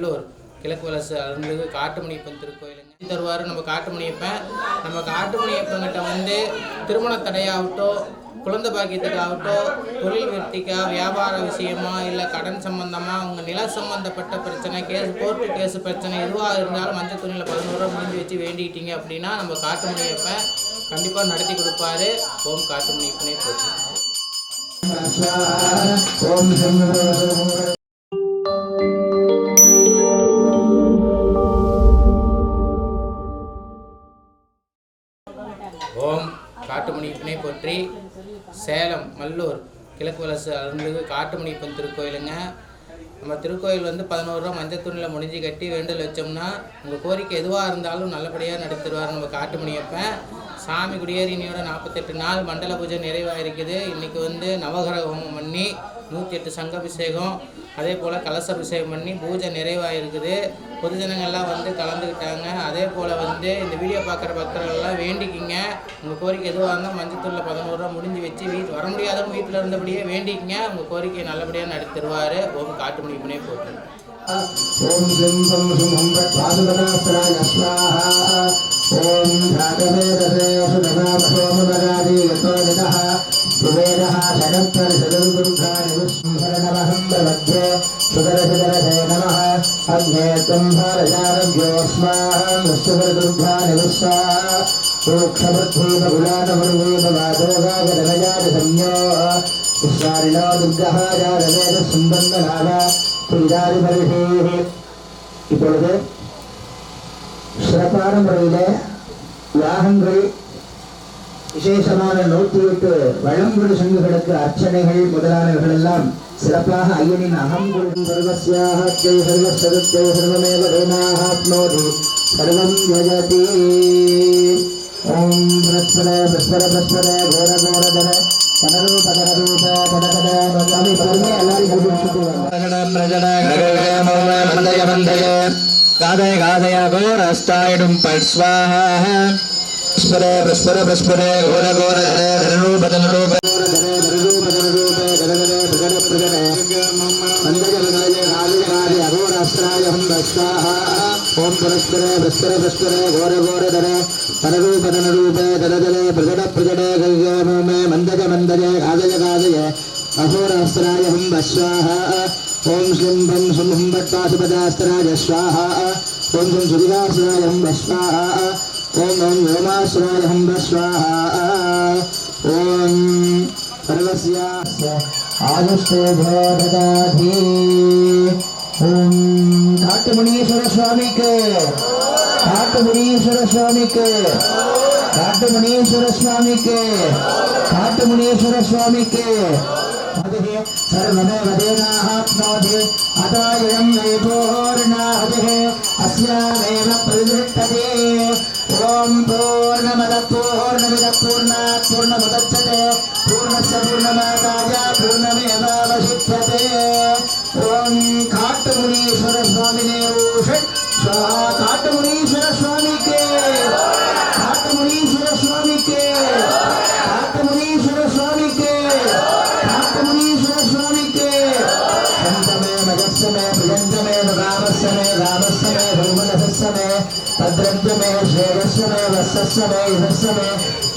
நல்லூர் கிழக்கு வலசு அருள்மிகு காட்டுமணியப்பன் திருக்கோயிலுங்க தருவார். நம்ம காட்டுமணியப்பன்கிட்ட வந்து திருமண தடையாகட்டும், குழந்தை பாக்கியத்துக்காகட்டும், தொழில் விருத்திக்கா, வியாபார விஷயமா, இல்லை கடன் சம்பந்தமாக, உங்கள் நில சம்பந்தப்பட்ட பிரச்சனை, கோர்ட்டு கேஸு பிரச்சனை எதுவாக இருந்தாலும் மஞ்சள் துணியில் 11 ரூபா முடிஞ்சு வச்சு வேண்டிக்கிட்டீங்க அப்படின்னா நம்ம காட்டுமணியப்பன் கண்டிப்பாக நடத்தி கொடுப்பாரு. ஓம் காட்டுமணியப்பனே போச்சு. ஓம் காட்டுமணியப்பனை போற்றி. சேலம் மல்லூர் கிழக்கு வலசு அருள்மிகு காட்டுமணியப்பன் திருக்கோயிலுங்க. நம்ம திருக்கோயில் வந்து 11 ரூபா மஞ்சள் துணியில் முடிஞ்சு கட்டி வேண்டல் வச்சோம்னா உங்கள் கோரிக்கை எதுவாக இருந்தாலும் நல்லபடியாக நடத்திடுவார் நம்ம காட்டுமணியப்பன். சாமி குடியேறினியோட 48 நாள் மண்டல பூஜை நிறைவாக இருக்குது. இன்றைக்கி வந்து நவகிரக ஹோமம் பண்ணி 108 சங்காபிஷேகம், அதே போல் கலசாபிஷேகம் பண்ணி பூஜை நிறைவாக இருக்குது. பொதுஜனங்கள்லாம் வந்து கலந்துக்கிட்டாங்க. அதே போல் வந்து இந்த வீடியோ பார்க்குற பக்தர்கள்லாம் வேண்டிக்கிங்க. உங்கள் கோரிக்கை எதுவாக இருந்தால் மஞ்சத்தூரில் 11 ரூபா முடிஞ்சு வச்சு வர முடியாதவங்க வீட்டில் இருந்தபடியே வேண்டிக்கிங்க. உங்கள் கோரிக்கையை நல்லபடியாக நடத்தி தருவார். ஓம் காட்டுமணியப்பனே போட்டு. ஓம் சிம்பம் சுமம் பாதுபதாஸ்திராய ஸ்வாஹா. ஓம் ராகவேரசே சுதமாபசோமராதி யதோனிதஹ சுவேதஹ சனத்வர் சதுர்துர்காணி விஸ்மரணமஹம் பிரவத்யே சுதரசுதரசே நமஹ. அக்னே த்வம் பாரஜானவ்யோஸ்மாஹம் விஸ்வதுர்காணி விஸ்வாஹ. சூக்ஷபத்வீபகுலானமுர்வீபவாதோகாகதனஜாத சம்யோ விஸ்வாரிணோ துர்கஹ ஜாதவேத சும்பந்தநாத ஸ்ரீராதிபரிஷேஹி. இப்பொழுது சிறப்பான முறையிலே யாகங்கள், விசேஷமான 108 வழங்குடு சங்குகளுக்கு அர்ச்சனைகள் முதலானவர்கள் எல்லாம் சிறப்பாக ஐயனின் அகங்குரு சர்வஸ்யாக சர்வசதத்தை சர்வமேவ தேனாப்னோதி சர்வம் யஜதி. ஓம் பிரஸ்பர பிரஸ்பர பிரஸ்பர கோர கோரதர பனரூப பனரூப படகட மகாமி பரமே எல்லாரும் காதய காதய கோரஸ்தாயிடும் பட்ஸ்வாஹா. பிரஸ்பர பிரஸ்பர பிரஸ்பர கோர கோர தனரூப தனரூப ஓம் பரஸ்பர பிரஸ்பர பிரஸ்பர கோர கோர தர பரரூப தனரூப தரதலே பிரஜட பிரஜட கல்யாமே மந்தஜ மந்தஜ காதய காதய அகோராஸ்திராய ஹம் பஸ்வாஹா. ஓம் ஸ்லிம் பம் சும் ஹம் பட்டாசுபதாஸ்திராய ஸ்வாஹா. ஓம் சும் சுதிகாஸ்திராய ஹம் பஸ்வாஹா. ஓம் ஓம் யோமாஸ்திராய ஹம் பஸ்வாஹா. ஓம் சர்வஸ்யாஸ்ய ஆயுஷ்டே ததாதி. ஓம் காட்டுமணீஸ்வர சுவாமிக்கு, காட்டுமணீஸ்வர சுவாமிக்கு, காட்டுமணீஸ்வர சுவாமிக்கு, காட்டுமணீஸ்வர சுவாமிக்கு. सर्वमेव देनाप्नोति अतोऽयं वैपूर्णाहतिः अस्यामेव प्रतिष्ठते. ॐ पूर्णमदः पूर्णमिदः पूर्णात् पूर्णमुदच्यते पूर्णस्य पूर्णमादाय पूर्णमेवावशिष्यते. ॐ काट्टमुनीश्वर स्वामिने षट् स्वाहा. काट्टमुनीश्वर स्वामिके, काट्टमुनीश्वर स्वामिके, काट्टमुनीश्वर स्वामिके, काट्टमुनीश्वर स्वामिके. शन्तमे मजस्समे प्रियन्तमे रामस्समे रामस्समे भूमनसस्समे भद्रन्तमे श्रेयस्समे वत्सस्समे यशस्समे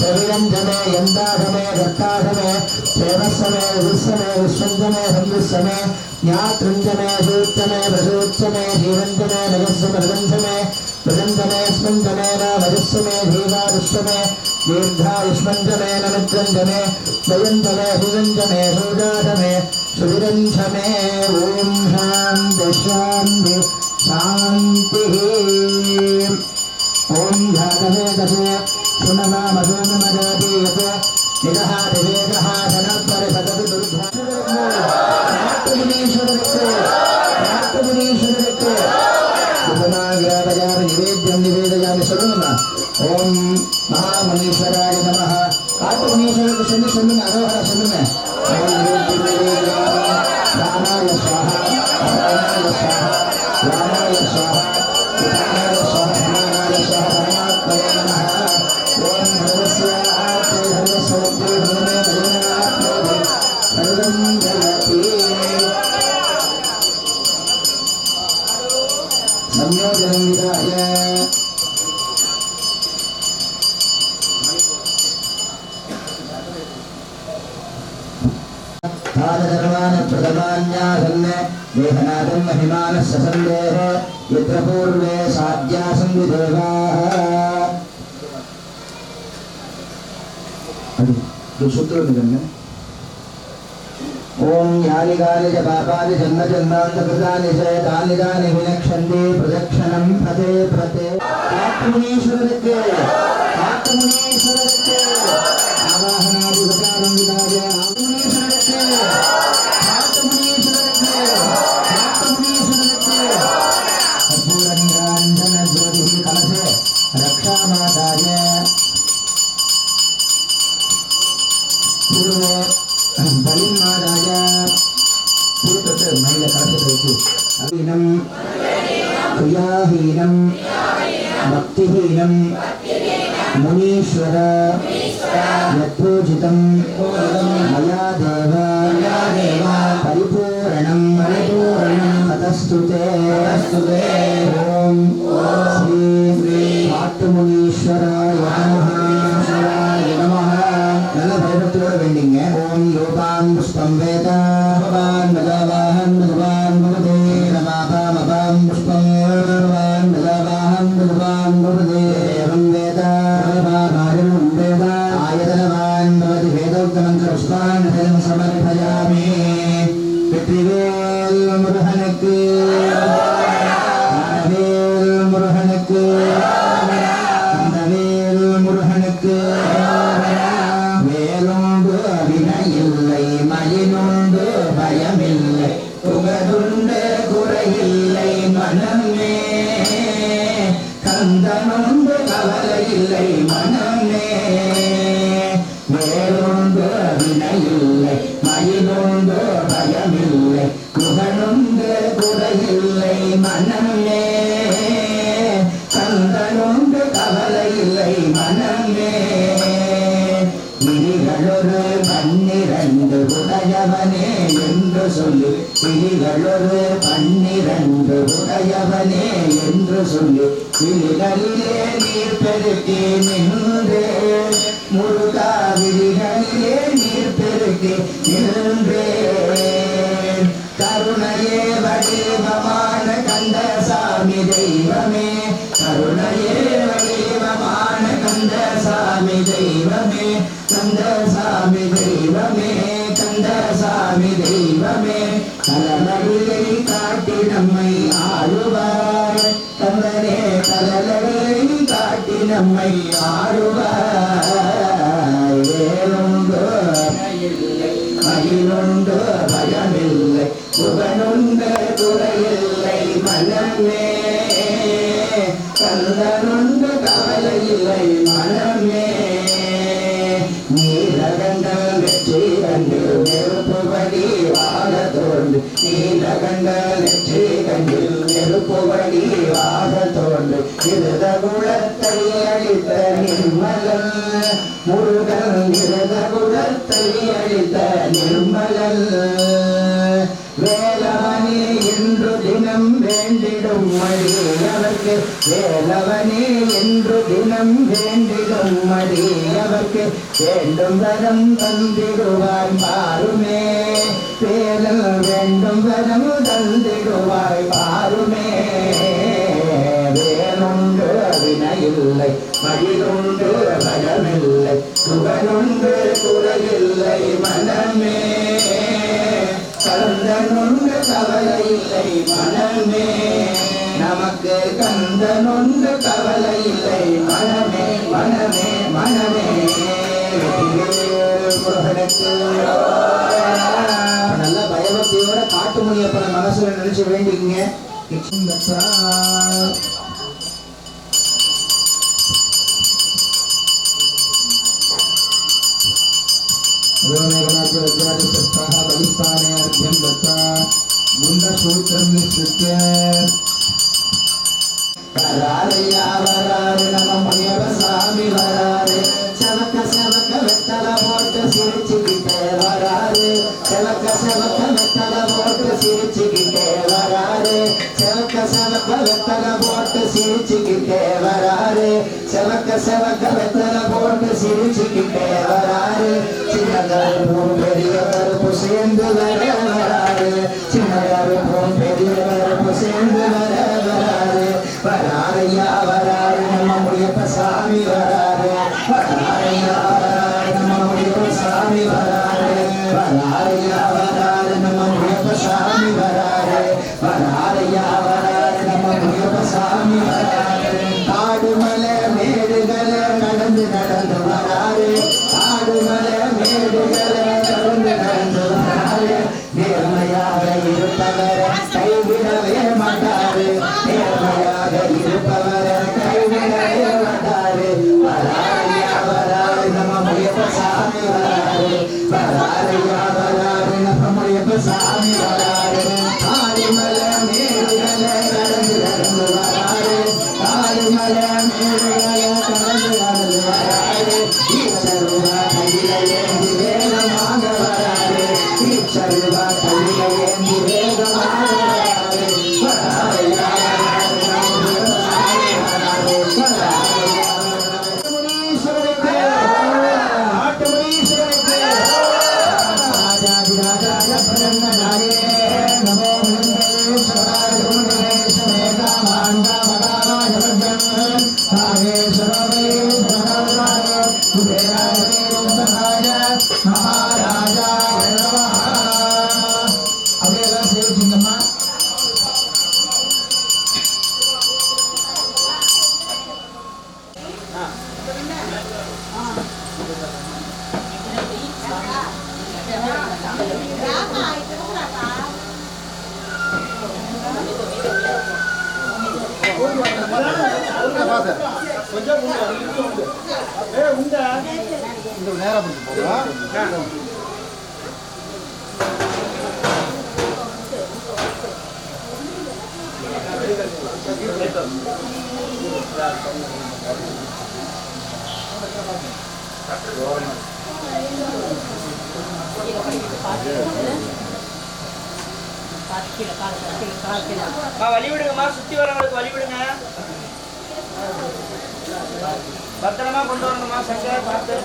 शरीरन्तमे यन्दाधमे दत्ताधमे क्षेमस्समे विश्वमे विश्वन्तमे संविस्समे ज्ञातृन्तमे सूक्तमे प्रसूक्तमे जीवन्तमे नगस्समे प्रगन्धमे प्रगन्धमे स्पन्दमे रामजस्समे धीवादुष्टमे दीर्घायुष्मन्तमे नमद्रन्दमे दयन्तमे सुगन्धमे सुजातमे सुविरन्धमे. ॐ शान्ति शान्ति शान्तिः. ॐ जातवेदसे सुनमामसोममदादीयत निदः दिवेदः धनपरिषदति दुर्धा. काट्टमुनीश्वरருக்கு, काट्टमुनीश्वरருக்கு उपमाव्यापयामि निवेद्यं निवेदयामि. சொல்லுங்கம்மா. ஓம் மகாமுனீஸ்வராய நமः. காட்டுமணீஸ்வரருக்கு சொல்லுங்க, அரோகர சொல்லுங்க. ராமாய ஸ்வாஹா, ராமாய ஸ்வாஹா, ராமாய ஸ்வாஹா, ராமாய ஸ்வாஹா, ராமாய ஸ்வாஹா, பரமாத்மனே நமः. ஓம் சர்வஸ்யாத்மே சர்வஸ்வரூபே பிரமே மதனாத்மே சர்வம் ஜகதி. संयोजनं विधाय धारधर्मान प्रथमान्यासन् देहनादं महिमानस्य सन्देह यत्र पूर्वे साध्यासं विदेवाः सूत्र निगम्य ओम यानि गानि च पापानि जन्म जन्मान्तकृतानि च तानि तानि विनक्षन्ति प्रदक्षिणं प्रते प्रते आत्मनीश्वरस्य आवाहनादि उपचारं विधाय आत्मनीश्वरस्य कर्पूरनीराञ्जन ज्योतिः कलशे रक्षामाताय पूर्वे बलिन्मादाय पूर्वत महिला कलशे अहीनं क्रियाहीनं भक्तिहीनं मुनीश्वर यत्पूजितं मया देव परिपूर्णं ततस्तु ते ॐ श्री काट्टुमुनीश्वराय नमः நல்ல பயபக்தியோட வேண்டிங்க ஓம் யோபான் புஷ்பம் வேத பகவான் பகவான் பகவான் பகவதே நமாபாம் அபாம் புஷ்பம் பகவான் பகவான் பகவான் பகவதே ஏவம் வேத பகவான் வேத ஆயதனவான் பவதி வேதோக்தமந்திர புஷ்பான் ஹேலம் சமர்ப்பயாமி வெற்றிவேல் முருகனுக்கு ஞானவேல் முருகனுக்கு கந்தவேல் முருகனுக்கு வேலுண்டு வினையில்லை மயிலுண்டு பயமில்லை புகழுண்டு குறையில்லை மனமே கந்தனுண்டு கவலையில்லை மனமே வேலுண்டு வினையில்லை மயிலுண்டு பயமில்லை புகழுண்டு குறையில்லை மனமே கந்தனுண்டு கவலையில்லை மனமே விழிகளொரு பன்னிரண்டு உடையவனே என்று சொல்லி விழிகளொரு பன்னிரண்டு உடையவனே என்று சொல்லி விழிகளிலே நீர் பெருக்கி நின்றே முருகா விழிகளிலே நீர் பெருக்கி நின்றே கருணையே வடிவமான கந்தசாமி தெய்வமே கருணையே வடிவமான கந்தசாமி தெய்வமே கந்தசாமி தெய்வமே கந்தசாமி தெய்வமே கலலவிலை காட்டி நம்மை ஆளுவார் கந்தனே கலலவிலை காட்டி நம்மை ஆளுவார் வேலுண்டு மயிலுண்டு பயமில்லை புகழுண்டு குறையில்லை மனமே கந்தனுண்டு கவலையில்லை மனமே நீலகண்டம் வெற்றி கண்டு நெருப்புபடி வாழ தோன்று நீலகண்டம் வெற்றி கண்டு நெருப்புபடி வாழ தோன்று இருத குலத்தை அளித்த நிர்மலன் முருகன் இருத குலத்தை அளித்த நிர்மலன் வேலவனே என்று தினம் வேண்டிடும் மடியவர்க்கு வேலவனே என்று தினம் வேண்டிடும் மடியவர்க்கு வேண்டும் வரம் தந்திடுவாய் பாருமே வேலல் வேண்டும் வரம் தந்திடுவாய் பாருமே வேலுண்டு வினையில்லை மயிலுண்டு பயமில்லை புகழுண்டு குறையில்லை மனமே கந்தனுண்டு கவலையில்லை மனமே நமக்கு கந்தனுண்டு கவலையில்லை மனமே மனமே மனமே முருகனுக்கு நல்ல பயபக்தியோட காட்டுமுனியப்பனை மனசுல நினைச்சு வேண்டிங்க बलिस्थानेऽर्घ्यं दत्त्वा गुण्डसूत्रं विस्तृत्य वरारे नमः मुनियवसामि वरारे सेवक वेत्तल मोट्ट सिरिचिकिटे वरारे सेवक वेत्तल मोट्ट सिरिचिकिटे वरारे सेवक வெத்தலை போட்டு சிரிச்சுக்கிட்டே வராரு செவக்க செவக்க வெத்தலை போட்டு சிரிச்சுக்கிட்டே வராரு சின்ன கருப்பும் பெரிய கருப்பு சேர்ந்து வராரு சின்ன கருப்பும் பெரிய கருப்பு சேர்ந்து வராரு வராரையா வராரு நம்ம முடியப்ப சாமி வராரு வராரையா வராரு நம்ம முடியப்ப சாமி வராரு வராரையா வராரு நம்ம முடியப்ப சாமி வராரு வராரையா வராரு நம்ம முடியப்ப சாமி வராரு காடு மலை மேடுகளை நடந்து நடந்து வராரு காடு மலை மேடுகளை நடந்து நடந்து வராரு நேர்மையாக இருப்பவர் கைவிடவே மாட்டாரு நேர்மையாக இருப்பவர் கைவிடவே மாட்டாரு வராரையா வராரு நம்ம முடியப்ப சாமி வராரு வராரையா வராரு நம்ம முடியப்ப சாமி வராரு காடுமலை மேடுகளை கடந்து நடந்து வராரு காடுமலை மேடுகளை கடந்து நடந்து வராரு ஈச்சருவா கையில ஏந்தி வேகமாக வராரு ஈச்சருவா கையில ஏந்தி வேகமாக வராரு வராரையா வராரு நம்ம சாமி வராரு வராரையா முனீஸ்வரனுக்கு ஆட்டு முனீஸ்வரனுக்கு ராஜாதிராஜாய பிரம்மனாயே நமோ வெங்கடேஸ்வராய குருமேஸ்வரே காமாண்டா மகாராஜ வர்தன் காமேஸ்வரமே சரணாய குபேராய சரணாய மகாராஜாய நமः அப்படியே எல்லாம் சேவிச்சிங்கம்மா வழி விடுங்கம்மா சுத்தி வரவங்களுக்கு வழி விடுங்க பத்திரமா கொண்டு வரணுமா சங்கர் பார்த்து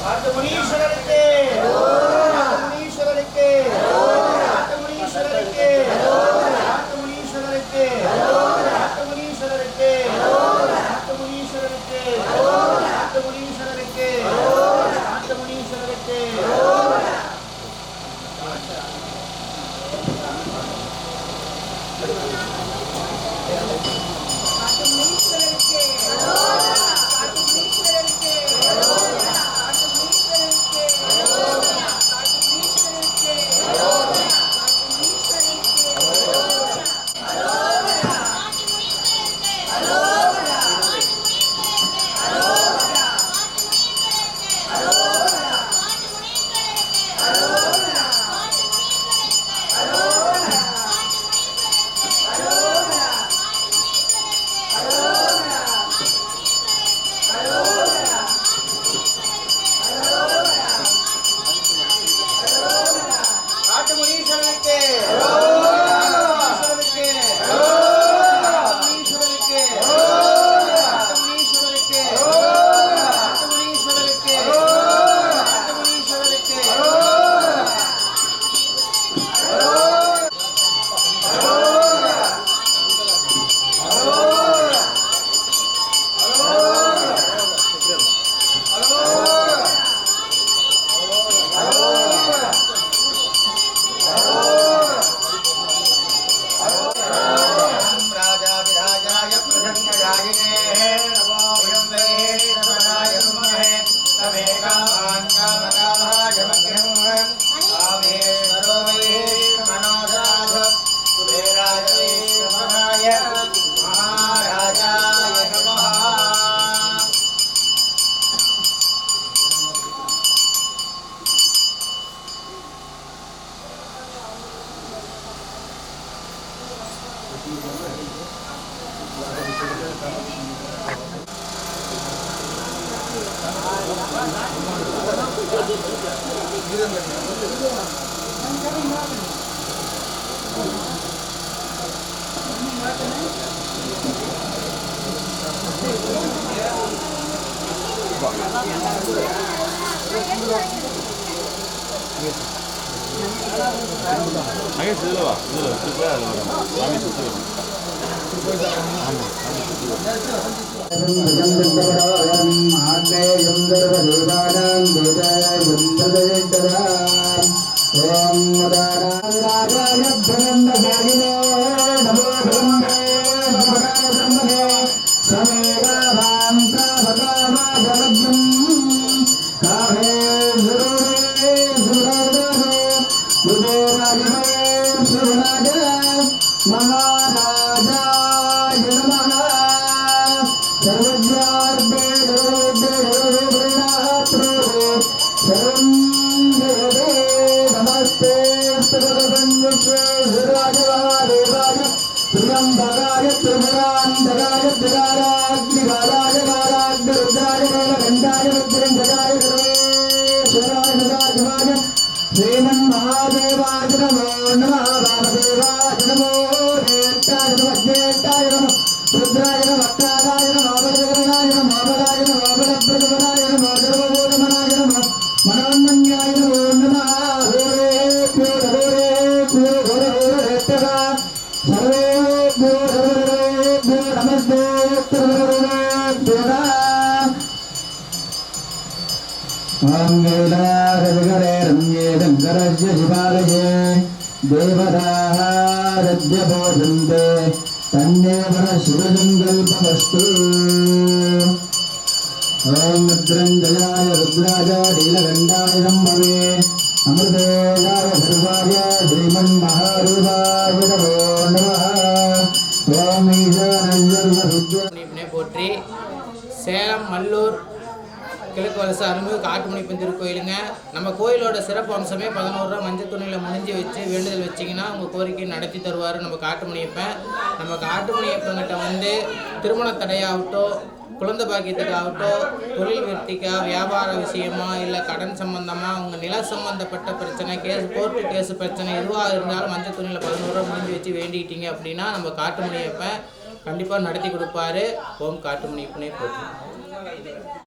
காட்டுமுனீஸ்வரருக்கு காட்டுமுனீஸ்வரருக்கு காட்டுமுனீஸ்வரருக்கு காட்டுமுனீஸ்வரருக்கு காட்டுமுனீஸ்வரருக்கு காட்டுமுனீஸ்வரருக்கு காட்டுமுனீஸ்வரருக்கு காட்டுமுனீஸ்வரருக்கு அங்கே இதுலவா இதுல சுத்தா சாமி சுத்தி போற்றி சேலம் மல்லூர் கிழக்கு வலசு அருள்மிகு காட்டுமணிப்பன் திருக்கோயிலுங்க. நம்ம கோயிலோட சிறப்பு அம்சமே 11 ரூபா மஞ்சள் துணியில் முடிஞ்சு வச்சு வேண்டுதல் வச்சிங்கன்னா உங்கள் கோரிக்கையை நடத்தி தருவார் நம்ம காட்டுமணியப்பன். நம்ம காட்டுமணியப்பங்கிட்ட வந்து திருமண தடையாகட்டும், குழந்தை பாக்கியத்துக்காகட்டும், தொழில் விருத்திக்கா, வியாபார விஷயமா, இல்லை கடன் சம்பந்தமாக, உங்கள் நில சம்பந்தப்பட்ட பிரச்சனை, கோர்ட்டு கேஸு பிரச்சனை எதுவாக இருந்தாலும் மஞ்சள் துணியில் 11 ரூபா முடிஞ்சு வச்சு வேண்டிக்கிட்டீங்க அப்படின்னா நம்ம காட்டுமணியப்பன் கண்டிப்பாக நடத்தி கொடுப்பாரு. ஓம் காட்டுமணியப்பனே போற்றி.